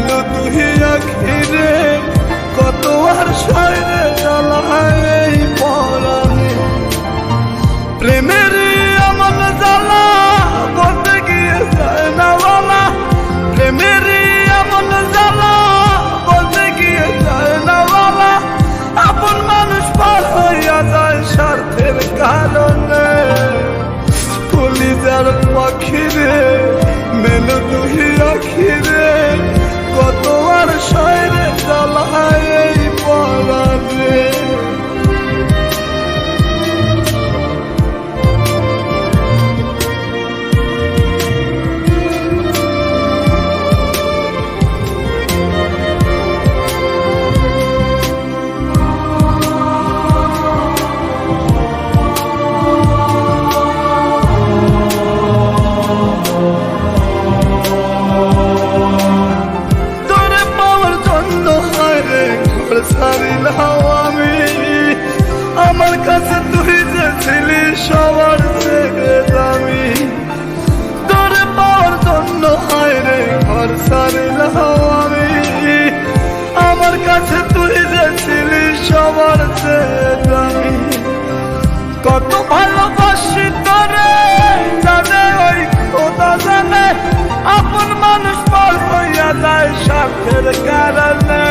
মেলো দুই আখিরে কত আর সয়রে জ্বালায় এই পরাণে। প্রেমের এমন জ্বালা বলতে গিয়ে যায় না বলা, প্রেমের এমন জ্বালা বলতে গিয়ে যায় না বলা। আপন মানুষ পার হইয়া যায় স্বার্থের কারণে। কলিজার পাখিরে মেলো দুই আখিরে কত আর সয়রে জ্বালায় এই পরাণে। ছাড়িলাম আমি, আমার কাছে তুই যে ছিলি সবার থেকে দামি। তোরে পাওয়ার জন্য হায় রে ঘর ছাড়িলাম আমি, আমার কাছে তুই যে ছিলি সবার থেকে দামি। কত ভালোবাসি তোরে জানে ওই খোদা জানে, আপন মানুষ পার হইয়া যায় স্বার্থের কারণে।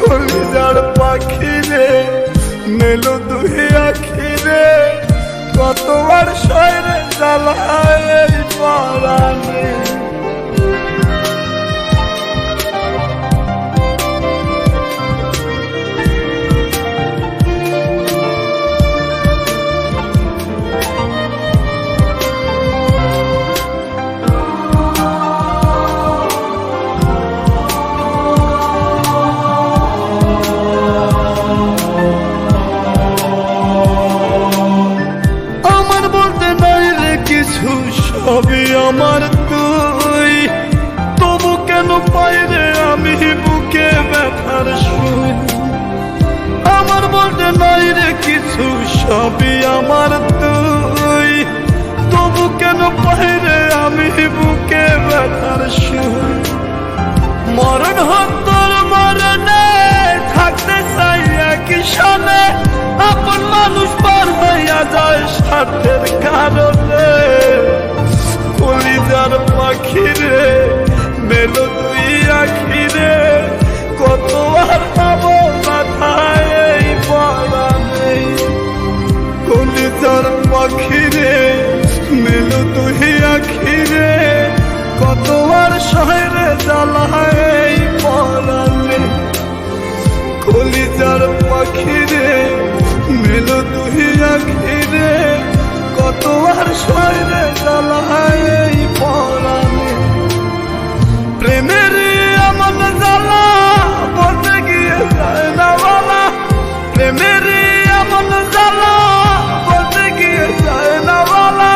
কলিজার পাখিরে মেলো দুই আখিরে কত আর সয়রে জ্বালায় এই পরাণে। সবই আমার তুই, তবু কেন পাই রে আমি বুকে ব্যথার সুই। আমার বলতে নাই রে কিছু, সবই আমার তুই, তবু কেন পাই রে আমি বুকে ব্যথার সুই। মরণ হন্তর মরণে থাকতে চাই একই সনে, আপন মানুষ পার হইয়া যায় স্বার্থের কারণে। কলিজার পাখিরে মেলো দুই আখিরে কত আর পাবো মাথায় এই পরাণে। কলিজার পাখিরে মেলো দুই আখিরে কত আর সয়রে জ্বালায় এই পরাণে। কলিজার পাখিরে মেলো দুই আখিরে কত আর সয়রে জ্বালায় এই পরাণে। প্রেমের এমন জ্বালা বলতে গিয়ে যায় না বলা, প্রেমের এমন জ্বালা বলতে গিয়ে যায় না বলা।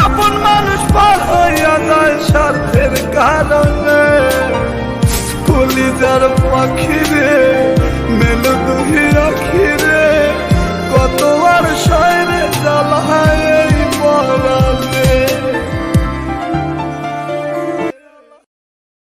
আপন মানুষ পার হইয়া যায় স্বার্থের কারণে। কলিজার পাখিরে